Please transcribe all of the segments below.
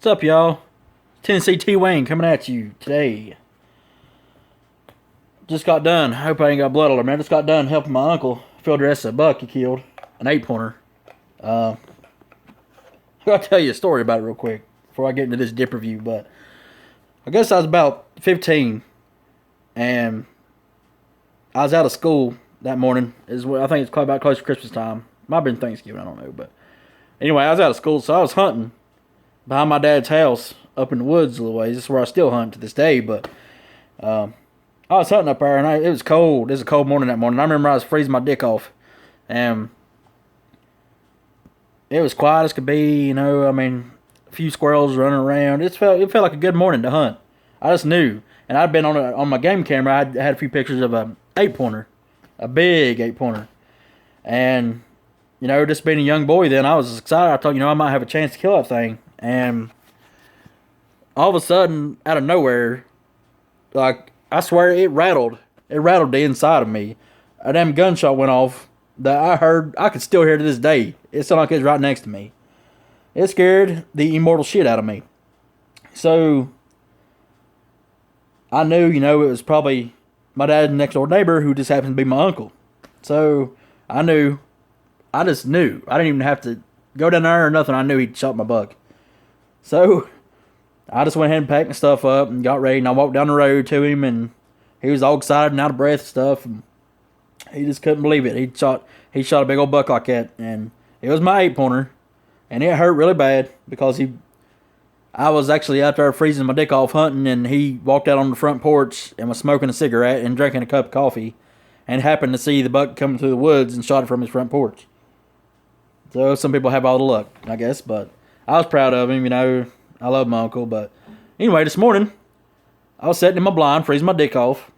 What's up, y'all? Tennessee T. Wayne coming at you today. Just got done. I hope I ain't got blood all over me. I just got done helping my uncle field dress a buck he killed, an 8-pointer. I'll tell you a story about it real quick before I get into this dip review. But I guess I was about 15, and I was out of school that morning. I think it's about close to Christmas time. Might have been Thanksgiving, I don't know. But anyway, I was out of school, so I was hunting behind my dad's house up in the woods a little ways. This is where I still hunt to this day. But I was hunting up there, and it was cold. It was a cold morning that morning. I remember I was freezing my dick off, and it was quiet as could be. I mean, a few squirrels running around. It felt like a good morning to hunt. I just knew, and I'd been on my game camera. I had a few pictures of a 8-pointer, a big 8-pointer, and just being a young boy then, I was excited. I thought, I might have a chance to kill that thing. And all of a sudden, out of nowhere, like, I swear it rattled. It rattled the inside of me. A damn gunshot went off that I heard. I could still hear to this day. It sounded like it was right next to me. It scared the immortal shit out of me. So I knew, it was probably my dad's next door neighbor who just happened to be my uncle. So I knew. I just knew. I didn't even have to go down there or nothing. I knew he'd shot my buck. So I just went ahead and packed my stuff up and got ready. And I walked down the road to him, and he was all excited and out of breath and stuff. And he just couldn't believe it. He shot a big old buck like that, and it was my 8-pointer, and it hurt really bad because I was actually out there freezing my dick off hunting, and he walked out on the front porch and was smoking a cigarette and drinking a cup of coffee, and happened to see the buck coming through the woods and shot it from his front porch. So some people have all the luck, I guess, but I was proud of him. I love my uncle. But anyway, this morning I was sitting in my blind, freezing my dick off.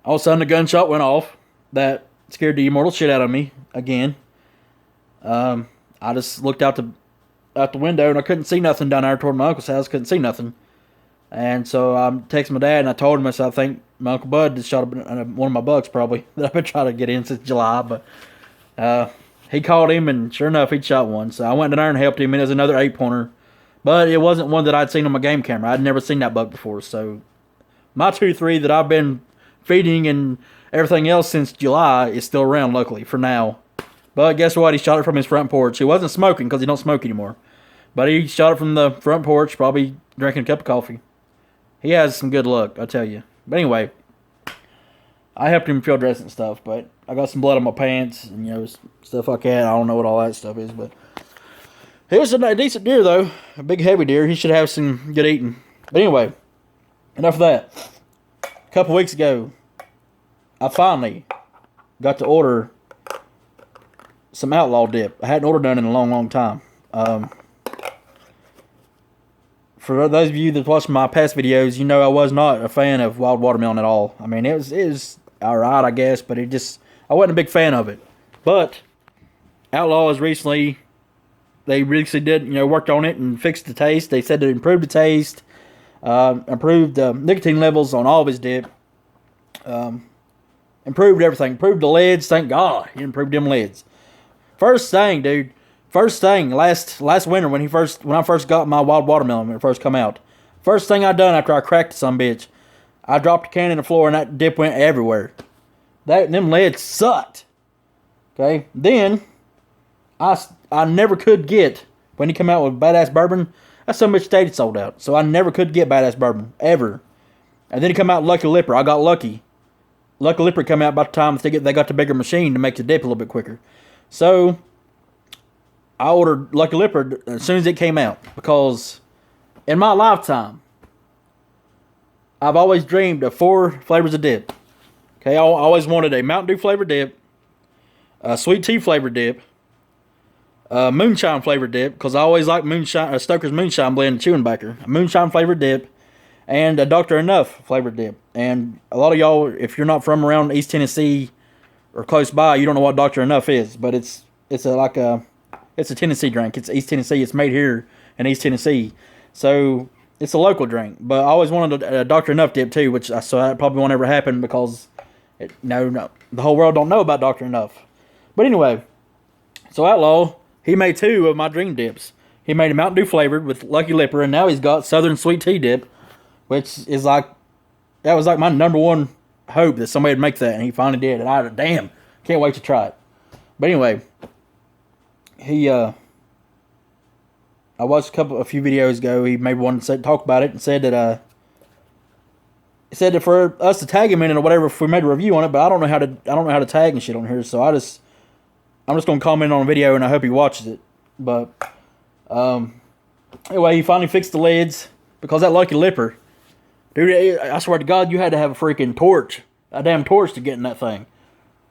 All of a sudden, a gunshot went off that scared the immortal shit out of me again. I just looked out the window, and I couldn't see nothing down there toward my uncle's house. Couldn't see nothing. And so I texted my dad, and I told him, I said, I think my Uncle Bud just shot one of my bucks probably that I've been trying to get in since July. But he called him, and sure enough, he'd shot one. So I went down there and helped him, and it was another 8-pointer. But it wasn't one that I'd seen on my game camera. I'd never seen that buck before. So my 2-3 that I've been feeding and everything else since July is still around, luckily, for now. But guess what? He shot it from his front porch. He wasn't smoking because he don't smoke anymore. But he shot it from the front porch, probably drinking a cup of coffee. He has some good luck, I tell you. But anyway, I helped him field dress and stuff, but I got some blood on my pants and, stuff like that. I don't know what all that stuff is, but it was a decent deer, though. A big, heavy deer. He should have some good eating. But anyway, enough of that. A couple weeks ago, I finally got to order some outlaw dip. I hadn't ordered none in a long, long time. For those of you that watched my past videos, I was not a fan of wild watermelon at all. I mean, it was alright, I guess, but I wasn't a big fan of it. But Outlaws recently did, worked on it and fixed the taste. They said it improved the taste, improved nicotine levels on all of his dip, improved everything, improved the lids. Thank God he improved them lids. First thing, dude. First thing, last winter when I first got my wild watermelon when it first come out. First thing I done after I cracked some bitch, I dropped a can in the floor and that dip went everywhere. Them lids sucked. Okay, then I never could get, when he come out with Badass Bourbon, that some bitch stayed sold out. So I never could get Badass Bourbon ever. And then he come out Lucky Lipper. I got lucky. Lucky Lipper come out by the time they got the bigger machine to make the dip a little bit quicker. So I ordered Lucky Lipper as soon as it came out, because in my lifetime, I've always dreamed of 4 flavors of dip. Okay, I always wanted a Mountain Dew flavored dip, a sweet tea flavored dip, a moonshine flavored dip, because I always like Stoker's Moonshine blend chewing backer, a moonshine flavored dip, and a Dr. Enough flavored dip. And a lot of y'all, if you're not from around East Tennessee or close by, you don't know what Dr. Enough is, but it's a Tennessee drink. It's East Tennessee. It's made here in East Tennessee. So it's a local drink. But I always wanted a Dr. Enough dip too, so that probably won't ever happen because the whole world don't know about Dr. Enough. But anyway, so Outlaw, he made 2 of my dream dips. He made a Mountain Dew flavored with Lucky Lipper, and now he's got Southern Sweet Tea Dip, which is like, that was like my number one hope that somebody would make that, and he finally did. And damn, can't wait to try it. But anyway, I watched a few videos ago. He made one talk about it and said that for us to tag him in it or whatever if we made a review on it, but I don't know how to tag and shit on here, so I'm just gonna comment on a video and I hope he watches it. But anyway, he finally fixed the lids because that Lucky Lipper, dude, I swear to God, you had to have a freaking torch, a damn torch to get in that thing.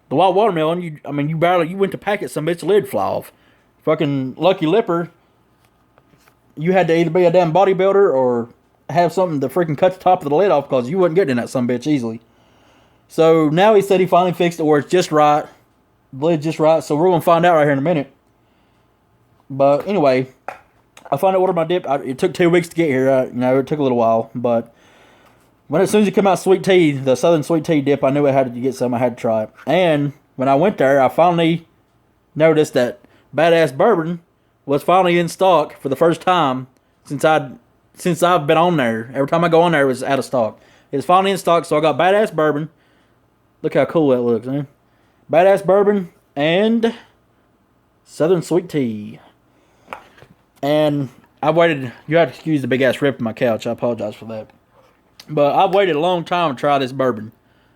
The wild watermelon, you went to pack it, some bitch lid fly off. Fucking Lucky Lipper, you had to either be a damn bodybuilder or have something to freaking cut the top of the lid off because you wasn't getting in that some bitch easily. So now he said he finally fixed it where it's just right, the lid's just right. So we're gonna find out right here in a minute. But anyway, I finally ordered my dip. It took 2 weeks to get here. It took a little while, but as soon as it came out sweet tea, the Southern Sweet Tea Dip, I knew I had to get some. I had to try it. And when I went there, I finally noticed that Badass Bourbon was finally in stock for the first time since I've been on there. Every time I go on there, it was out of stock. It's finally in stock, so I got Badass Bourbon. Look how cool that looks, man. Badass Bourbon and Southern Sweet Tea. And I waited. You have to excuse the big ass rip in my couch. I apologize for that. But I've waited a long time to try this bourbon.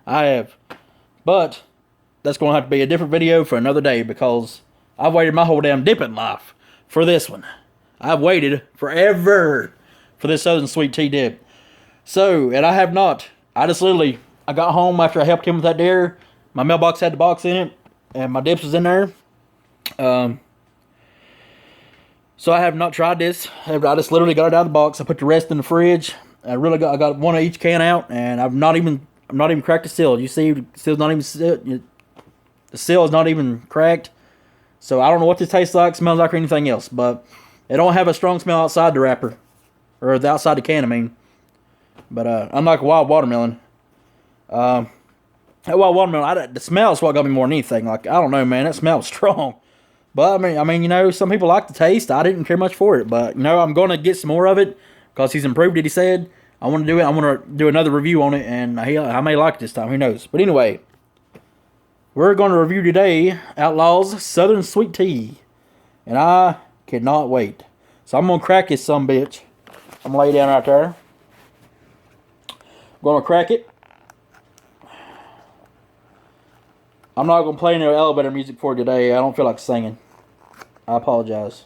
I have. But that's going to have to be a different video for another day because I've waited my whole damn dipping life for this one. I've waited forever for this Southern Sweet Tea Dip. So, and I have not. I got home after I helped him with that deer. My mailbox had the box in it, and my dips was in there. So I have not tried this. I just literally got it out of the box. I put the rest in the fridge. I got one of each can out, and I'm not even cracked the seal. You see, the seal is not even cracked. So I don't know what this tastes like, smells like, or anything else. But it don't have a strong smell outside the wrapper, or outside the can. I mean, but unlike wild watermelon, that wild watermelon, the smell is what got me more than anything. Like, I don't know, man, that smells strong. But I mean, some people like the taste. I didn't care much for it, but I'm going to get some more of it because he's improved it. He said I want to do it. I want to do another review on it, and I may like it this time. Who knows? But anyway, we're going to review today Outlaws Southern Sweet Tea, and I cannot wait. So I'm going to crack this sumbitch. I'm going to lay it down right there. I'm going to crack it. I'm not going to play any elevator music for today. I don't feel like singing. I apologize.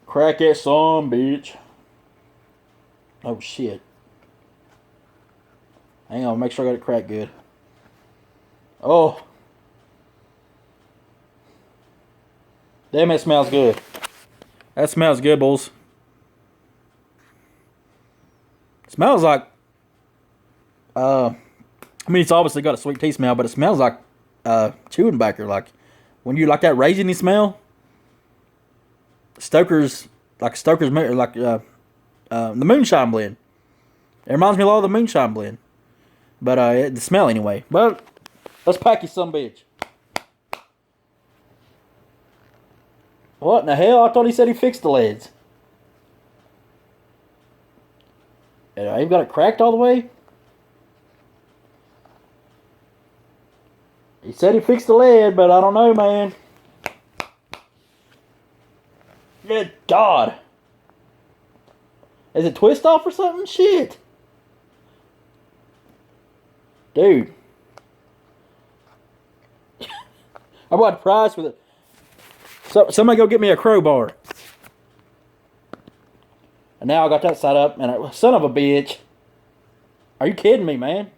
Crack that sumbitch. Oh, shit. Hang on, make sure I got it cracked good. Oh. Damn, it smells good. That smells good, boys. It smells like, it's obviously got a sweet tea smell, but it smells like chewing tobacco. Like, when you like that raisiny smell, Stoker's the moonshine blend. It reminds me a lot of the moonshine blend. But the smell anyway. But let's pack you some bitch. What in the hell? I thought he said he fixed the lids. And I even got it cracked all the way? He said he fixed the lid, but I don't know, man. Good God. Is it twist off or something? Shit. Dude. I bought a prize with it. Somebody go get me a crowbar. And now I got that side up, and son of a bitch. Are you kidding me, man?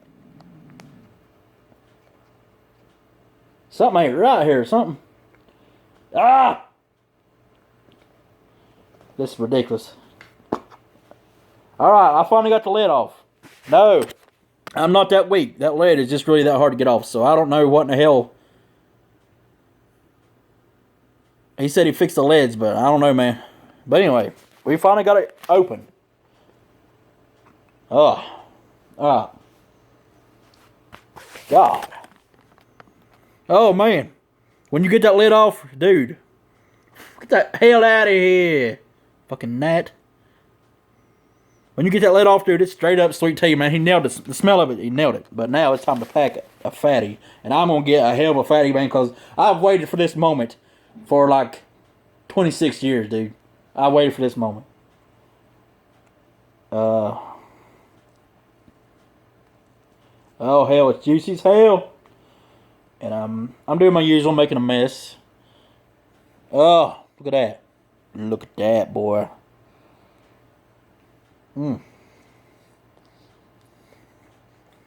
Something ain't right here. Something. Ah! This is ridiculous. Alright, I finally got the lid off. No. I'm not that weak. That lid is just really that hard to get off. So I don't know what in the hell. He said he fixed the lids, but I don't know, man. But anyway, we finally got it open. Oh. Alright. God. Oh, man. When you get that lid off, dude. Get the hell out of here. Fucking gnat. When you get that lid off, dude, it's straight up sweet tea, man. He nailed it. The smell of it, he nailed it. But now it's time to pack a fatty. And I'm going to get a hell of a fatty, man, because I've waited for this moment for like 26 years, dude. I waited for this moment. Oh, hell, it's juicy as hell. And I'm doing my usual, making a mess. Oh, look at that. Look at that, boy.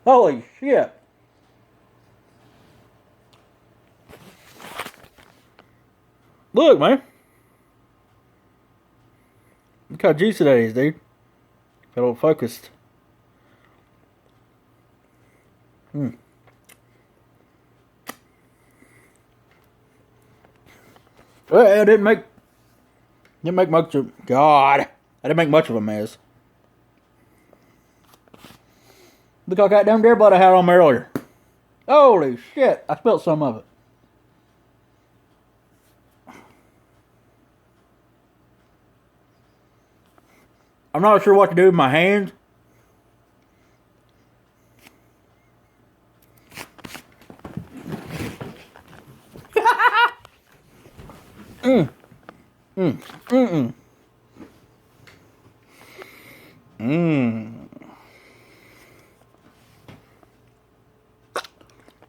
Holy shit. Look, man. Look how juicy that is, dude. Got a little focused. Well, I didn't make much of... God. I didn't make much of a mess. Look how goddamn deer blood I had on me earlier. Holy shit. I spilled some of it. I'm not sure what to do with my hands.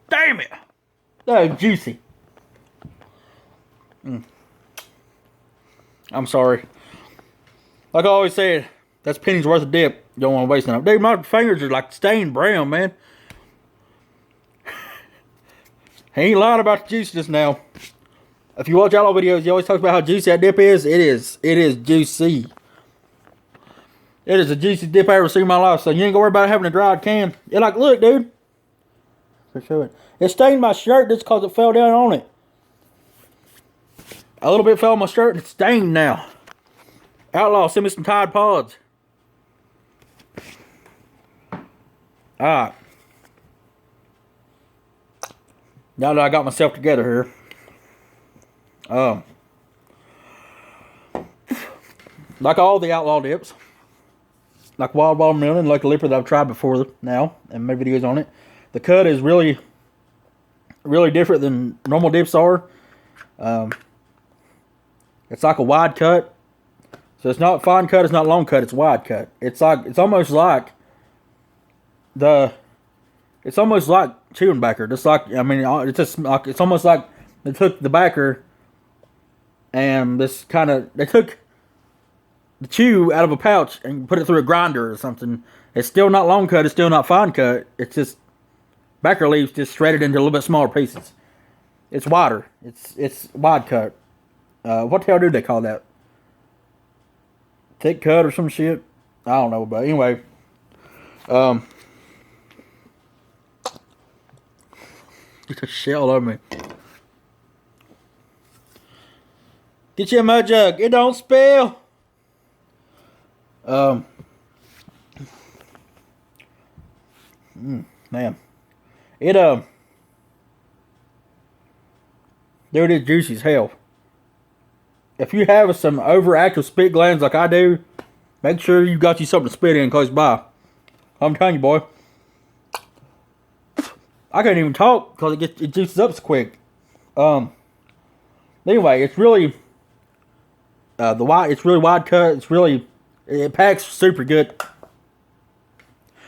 Damn it! That is juicy. I'm sorry. Like I always said, that's pennies worth of dip. You don't want to waste enough. Dude, my fingers are like stained brown, man. He ain't lying about the juiciness now. If you watch Outlaw videos, you always talk about how juicy that dip is. It is juicy. It is the juiciest dip I ever seen in my life. So you ain't gonna worry about having a dried can. You're like, look, dude. For sure. It stained my shirt just because it fell down on it. A little bit fell on my shirt and it's stained now. Outlaw, send me some Tide Pods. Alright. Now that I got myself together here. Like all the Outlaw dips. Like Wild Watermelon, like the Lipper that I've tried before now. And made videos on it. The cut is really different than normal dips are. It's like a wide cut. So it's not fine cut, it's not long cut, it's wide cut. It's almost like chewing backer. Just like, I mean, it's almost like they took the backer and they took the chew out of a pouch and put it through a grinder or something. It's still not long cut, it's still not fine cut. It's just backer leaves just shredded into a little bit smaller pieces. It's wider. It's wide cut. What the hell do they call that? Thick cut or some shit? I don't know, but anyway. Get the shit all over me. Get your mud jug. It don't spill. Man. Dude, it's juicy as hell. If you have some overactive spit glands like I do, make sure you got you something to spit in close by. I'm telling you, boy. I can't even talk because it juices up so quick. Anyway, it's really it's really wide cut. It packs super good.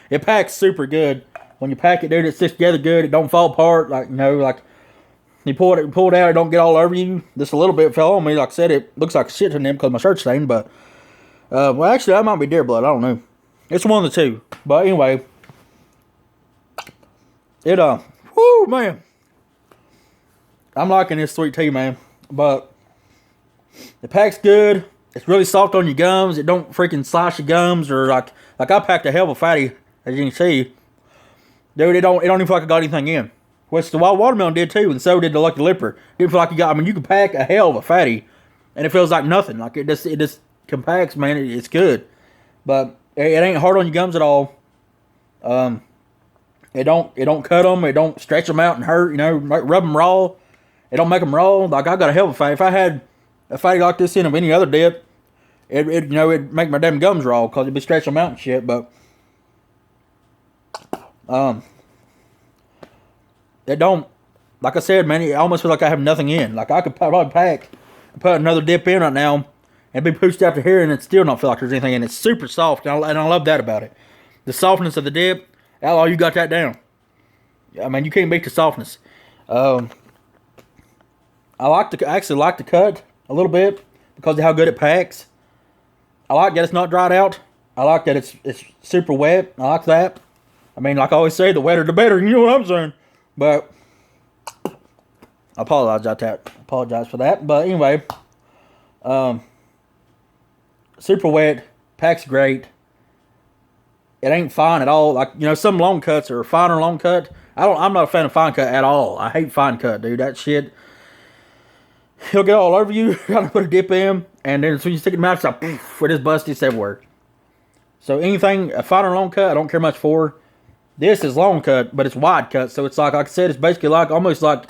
It packs super good. When you pack it, dude, it sticks together good. It don't fall apart. Like, you know, like you pull it out, it don't get all over you. Just a little bit fell on me. Like I said, it looks like shit to them because my shirt's stained. But well, actually, that might be deer blood. I don't know. It's one of the two. But anyway, whoo, man. I'm liking this sweet tea, man. But it packs good. It's really soft on your gums. It don't freaking slice your gums or like I packed a hell of a fatty, as you can see. Dude, it don't even feel like I got anything in. Which the Wild Watermelon did too, and so did the Lucky Lipper. Didn't feel like you got. I mean, you can pack a hell of a fatty, and it feels like nothing. Like it just compacts, man. It's good, but it ain't hard on your gums at all. It don't cut them. It don't stretch them out and hurt. You know, rub them raw. It don't make them raw. Like I got a hell of a fatty. if I got this in of any other dip, it'd make my damn gums raw because it'd be stretching them out and shit. But it don't. Like I said, man, it almost feels like I have nothing in. Like I could probably pack and put another dip in right now and be pushed after here, and it still don't feel like there's anything in it. It's super soft, and I love that about it. The softness of the dip, Outlaw, you got that down. I mean, you can't beat the softness. I actually like the cut a little bit because of how good it packs. I like that it's not dried out. I like that it's super wet. I like that. I mean, like I always say, the wetter the better. You know what I'm saying? But I apologize for that. But anyway, super wet, packs great. It ain't fine at all. Like, some long cuts are fine or long cut. I'm not a fan of fine cut at all. I hate fine cut, dude. That shit, he'll get all over you. Trying to put a dip in, and then as soon as you stick it in your mouth, it's like poof, it just busts everywhere. So anything a fine or long cut, I don't care much for. This is long cut, but it's wide cut, so it's like I said, it's basically like almost like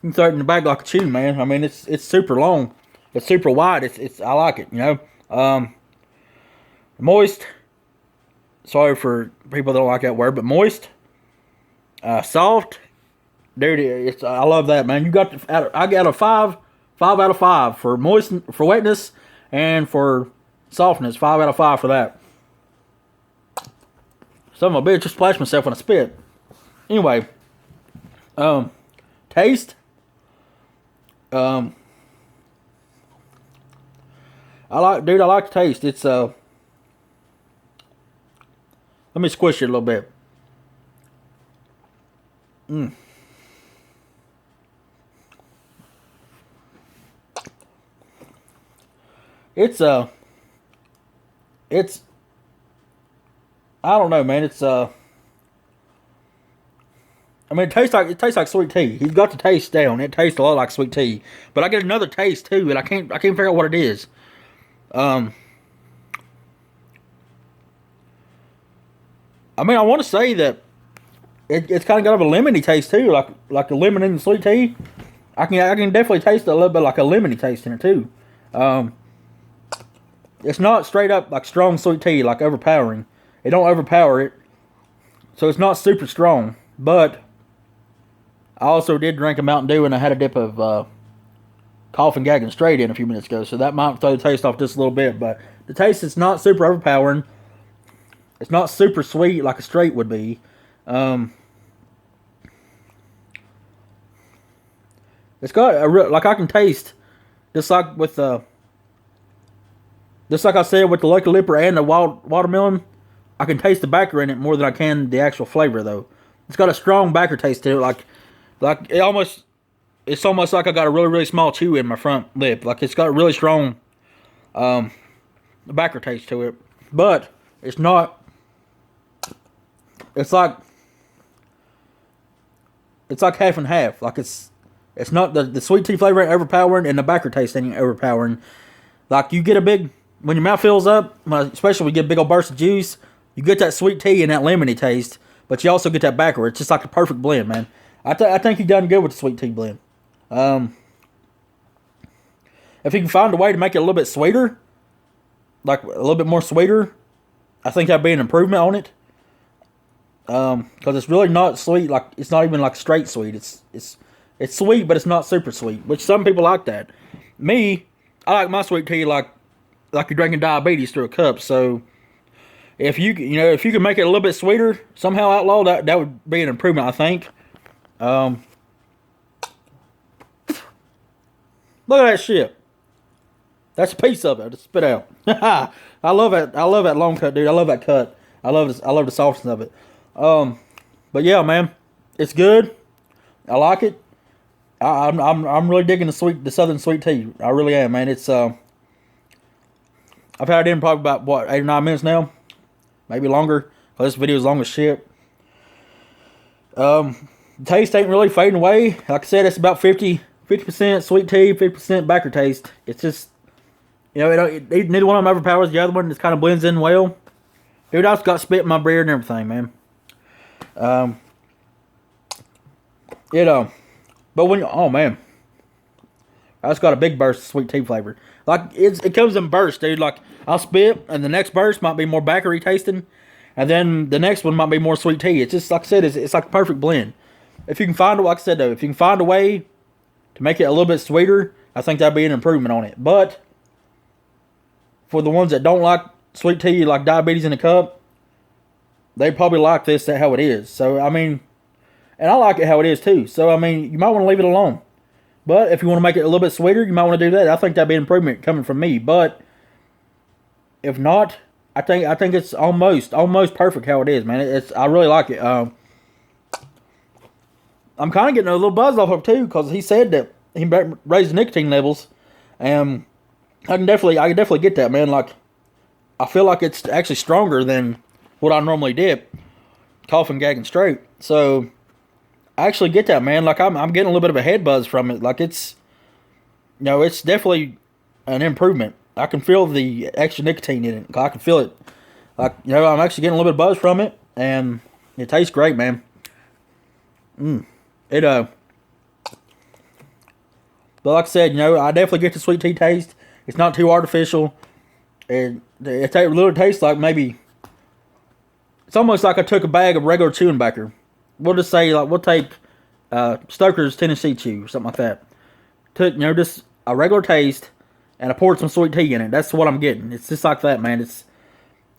you can throw it in the bag like a chew, man. I mean, it's super long, it's super wide. It's I like it, Moist. Sorry for people that don't like that word, but moist. Soft, dude. I love that, man. You got I got a 5 out of 5 for wetness and for softness. 5 out of 5 for that. Son of a bitch, just splashed myself when I spit. Anyway, taste. I like the taste. It's let me squish it a little bit. It's I don't know, man. I mean, it tastes like sweet tea. He's got the taste down. It tastes a lot like sweet tea, but I get another taste too, and I can't figure out what it is. I mean, I want to say that it's kind of got a lemony taste too, like the lemon in the sweet tea. I can definitely taste a little bit like a lemony taste in it too. It's not straight up like strong sweet tea, like overpowering. It don't overpower it, so it's not super strong. But I also did drink a Mountain Dew, and I had a dip of cough and gagging straight in a few minutes ago, so that might throw the taste off just a little bit. But the taste is not super overpowering. It's not super sweet like a straight would be. It's got like I can taste, just like with just like I said with the Lucky Lipper and the wild watermelon, I can taste the backer in it more than I can the actual flavor though. It's got a strong backer taste to it, like it's almost like I got a really, really small chew in my front lip. Like it's got a really strong backer taste to it, but it's not. It's like half and half. Like it's not the sweet tea flavor ain't overpowering, and the backer taste ain't overpowering. Like you get when your mouth fills up, especially when you get a big old burst of juice, you get that sweet tea and that lemony taste, but you also get that backer. It's just like the perfect blend, man. I think you done good with the sweet tea blend. If you can find a way to make it a little bit sweeter, like a little bit more sweeter, I think that'd be an improvement on it. Because it's really not sweet. Like it's not even like straight sweet. It's sweet, but it's not super sweet. Which some people like that. Me, I like my sweet tea like you're drinking diabetes through a cup. So if you can make it a little bit sweeter somehow, Outlaw, that would be an improvement, I think. Look at that shit. That's a piece of it. Just spit out. I love it. I love that long cut, dude. I love that cut. I love the softness of it. But yeah, man, it's good. I like it. I'm really digging the Southern sweet tea. I really am, man. It's I've had it in probably about 8 or 9 minutes now, maybe longer. This video is long as shit. Taste ain't really fading away. Like I said, it's about 50% sweet tea, 50% backer taste. It's just, neither one of them overpowers the other one. It kind of blends in well. Dude, I've got spit in my beard and everything, man. But oh man, I just got a big burst of sweet tea flavor. Like it comes in bursts, dude. Like I'll spit, and the next burst might be more backery tasting, and then the next one might be more sweet tea. It's just like I said, it's like a perfect blend. If you can find like I said though, if you can find a way to make it a little bit sweeter, I think that'd be an improvement on it. But for the ones that don't like sweet tea, like diabetes in a cup, they probably like this how it is. So I mean, and I like it how it is too. So I mean, you might want to leave it alone. But if you want to make it a little bit sweeter, you might want to do that. I think that'd be an improvement coming from me. But if not, I think it's almost perfect how it is, man. I really like it. I'm kind of getting a little buzz off of it too, because he said that he raised the nicotine levels, and I can definitely get that, man. Like I feel like it's actually stronger than what I normally dip, coughing, gagging straight. So I actually get that, man. Like I'm getting a little bit of a head buzz from it. Like it's definitely an improvement. I can feel the extra nicotine in it. I can feel it. Like I'm actually getting a little bit of buzz from it, and it tastes great, man. But like I said, I definitely get the sweet tea taste. It's not too artificial. It literally tastes like maybe. It's almost like I took a bag of regular chewing tobacco. We'll just say, like, we'll take Stoker's Tennessee Chew or something like that. Took, just a regular taste, and I poured some sweet tea in it. That's what I'm getting. It's just like that, man.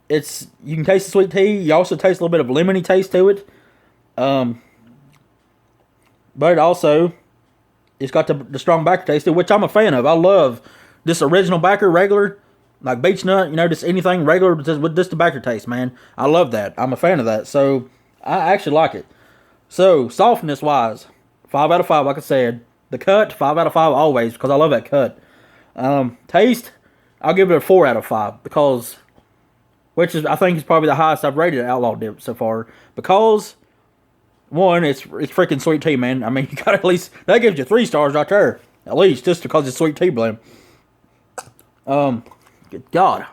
It's you can taste the sweet tea. You also taste a little bit of lemony taste to it. But also, it's got the strong backer taste to it, which I'm a fan of. I love this original backer, regular, like beech nut, just anything regular with just the backer taste, man. I love that. I'm a fan of that. So, I actually like it. So, softness-wise, 5 out of 5, like I said. The cut, 5 out of 5 always, because I love that cut. Taste, I'll give it a 4 out of 5, because, I think is probably the highest I've rated Outlaw Dip so far, because, one, it's freaking sweet tea, man. I mean, you got at least, that gives you 3 stars right there, at least, just because it's sweet tea blend. Good God.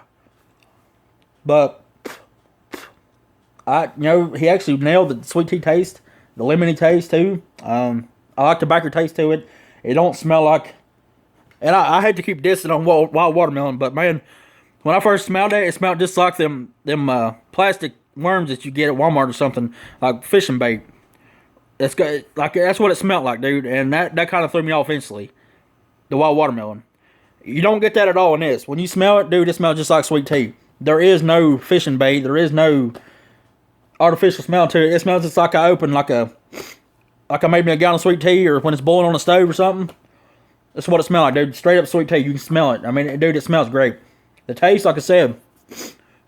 But, he actually nailed the sweet tea taste, the lemony taste too. I like the backer taste to it. It don't smell like, and I hate to keep dissing on wild watermelon, but man, when I first smelled it smelled just like them plastic worms that you get at Walmart or something, like fishing bait. That's what it smelled like, dude, and that kind of threw me off instantly. The wild watermelon. You don't get that at all in this. When you smell it, dude, it smells just like sweet tea. There is no fishing bait. There is no artificial smell to it. It smells just like I opened like I made me a gallon of sweet tea, or when it's boiling on the stove or something. That's what it smells like, dude. Straight up sweet tea. You can smell it. I mean, dude, it smells great. The taste, like I said,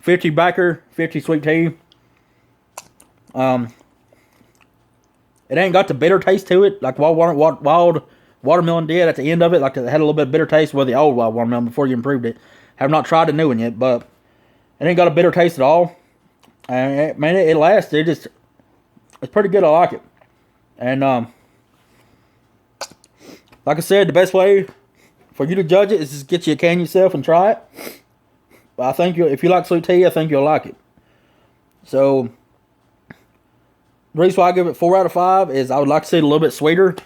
50 backer, 50 sweet tea. It ain't got the bitter taste to it like wild watermelon did at the end of it. Like it had a little bit of bitter taste with the old wild watermelon before you improved it. Have not tried the new one yet, but it ain't got a bitter taste at all. And man, it lasts. It's pretty good. I like it. And like I said, the best way for you to judge it is just get you a can yourself and try it. But I think if you like sweet tea, I think you'll like it. So the reason why I give it 4 out of 5 is I would like to see it a little bit sweeter.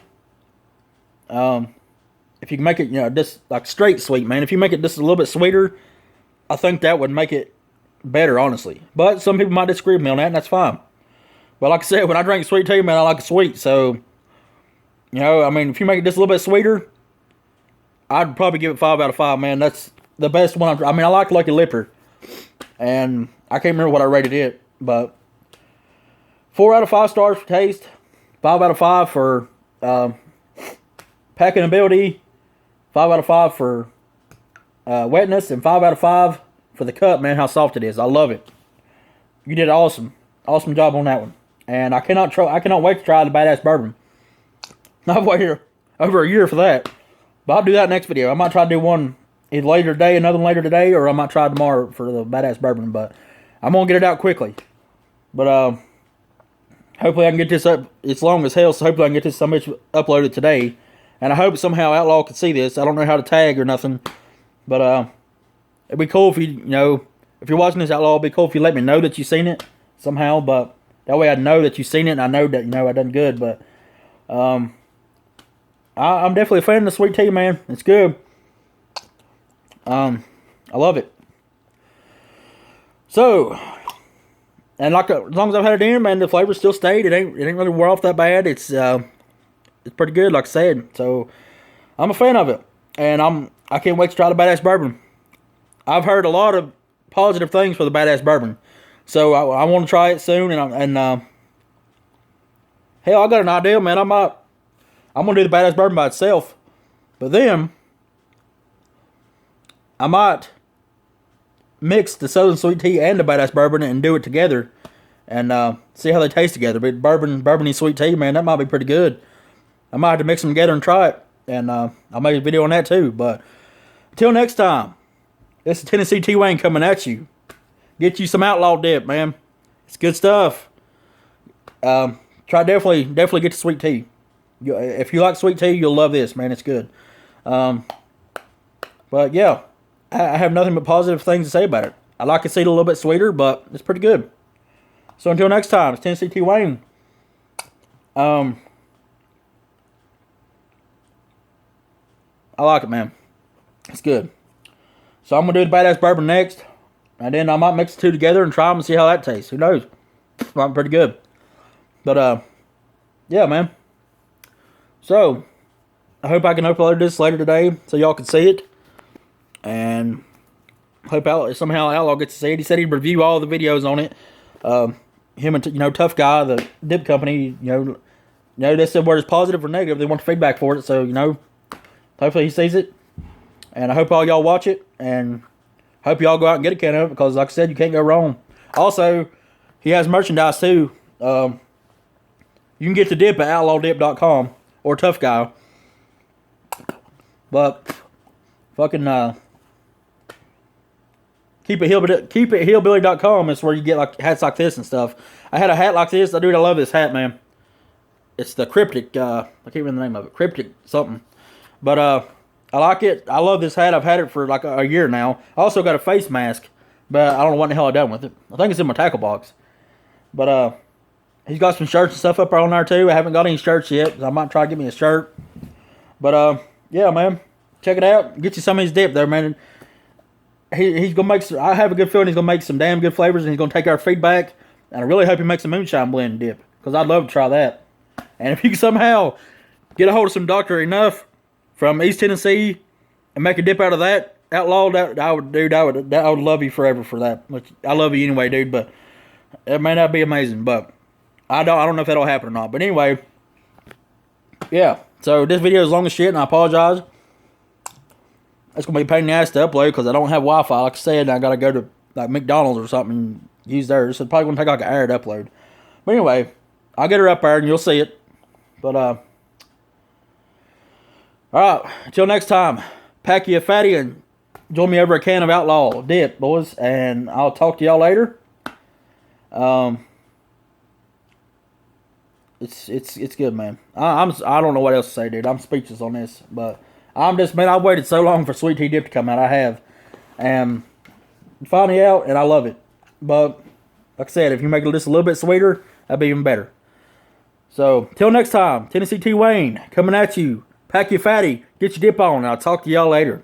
If you can make it, just like straight sweet, man. If you make it just a little bit sweeter, I think that would make it better, honestly. But some people might disagree with me on that, and that's fine. But like I said, when I drink sweet tea, man, I like it sweet. So, I mean, if you make it just a little bit sweeter, I'd probably give it 5 out of 5, man. That's the best one. I like Lucky Lipper. And I can't remember what I rated it. But 4 out of 5 stars for taste. 5 out of 5 for packing ability. 5 out of 5 for wetness. And 5 out of 5 for the cup, man, how soft it is. I love it. You did awesome. Awesome job on that one. And I cannot wait to try the Badass Bourbon. I've waited over a year for that. But I'll do that next video. I might try to do one either later today, another one later today, or I might try tomorrow for the Badass Bourbon. But I'm going to get it out quickly. But hopefully I can get this up. It's long as hell, so hopefully I can get this uploaded today. And I hope somehow Outlaw can see this. I don't know how to tag or nothing. But it'd be cool if if you're watching this, Outlaw, it'd be cool if you let me know that you've seen it somehow. But that way I know that you've seen it, and I know that I done good. But I'm definitely a fan of the sweet tea, man. It's good. I love it. So, and like as long as I've had it in, man, the flavor still stayed. It ain't really wore off that bad. It's pretty good, like I said. So, I'm a fan of it, and I can't wait to try the Badass Bourbon. I've heard a lot of positive things for the Badass Bourbon, so I want to try it soon. Hell, I got an idea, man. I'm gonna do the Badass Bourbon by itself, but then I might mix the Southern Sweet Tea and the Badass Bourbon and do it together, and see how they taste together. But bourbony sweet tea, man, that might be pretty good. I might have to mix them together and try it, and I'll make a video on that too. But until next time, this is Tennessee T. Wayne coming at you. Get you some Outlaw dip, man. It's good stuff. Definitely get the sweet tea. If you like sweet tea, you'll love this, man. It's good. But yeah, I have nothing but positive things to say about it. I like to see it a little bit sweeter, but it's pretty good. So until next time, it's Tennessee T. Wayne. I like it, man. It's good. So I'm going to do the Badass Bourbon next. And then I might mix the two together and try them and see how that tastes. Who knows? Might be pretty good. But, yeah, man. So, I hope I can upload this later today so y'all can see it. And hope somehow Outlaw gets to see it. He said he'd review all the videos on it. Him and, Tough Guy, the dip company, they said whether it's positive or negative, they want feedback for it. So, hopefully he sees it. And I hope all y'all watch it. And hope y'all go out and get a can of it, because like I said, you can't go wrong. Also, he has merchandise too. You can get the dip at outlawdip.com or Tough Guy. But fucking keepithillbilly.com is where you get like hats like this and stuff. I had a hat like this. Dude, I love this hat, man. It's the Cryptic. I can't remember the name of it. Cryptic something. But I like it. I love this hat. I've had it for like a year now. I also got a face mask, but I don't know what the hell I done with it. I think it's in my tackle box. But he's got some shirts and stuff up on there too. I haven't got any shirts yet. I might try to get me a shirt. But yeah, man, check it out. Get you some of his dip there, man. He's gonna make. I have a good feeling he's gonna make some damn good flavors, and he's gonna take our feedback. And I really hope he makes a moonshine blend dip, because I'd love to try that. And if you can somehow get a hold of some Dr. Enough from East Tennessee and make a dip out of that, Outlaw, I would love you forever for that. I love you anyway, dude, but it may not be amazing, but I don't know if that'll happen or not. But anyway, yeah. So this video is long as shit, and I apologize. It's gonna be a pain in the ass to upload because I don't have Wi-Fi. Like I said, I gotta go to like McDonald's or something and use theirs. So it's probably gonna take like an hour to upload. But anyway, I'll get her up there and you'll see it. But alright, until next time, pack you a fatty and join me over a can of Outlaw dip, boys, and I'll talk to y'all later. It's good, man. I don't know what else to say, dude. I'm speechless on this, but I've waited so long for sweet tea dip to come out. I have, and finally out, and I love it. But like I said, if you make it just a little bit sweeter, that'd be even better. So till next time, Tennessee T. Wayne coming at you. Pack your fatty, get your dip on, and I'll talk to y'all later.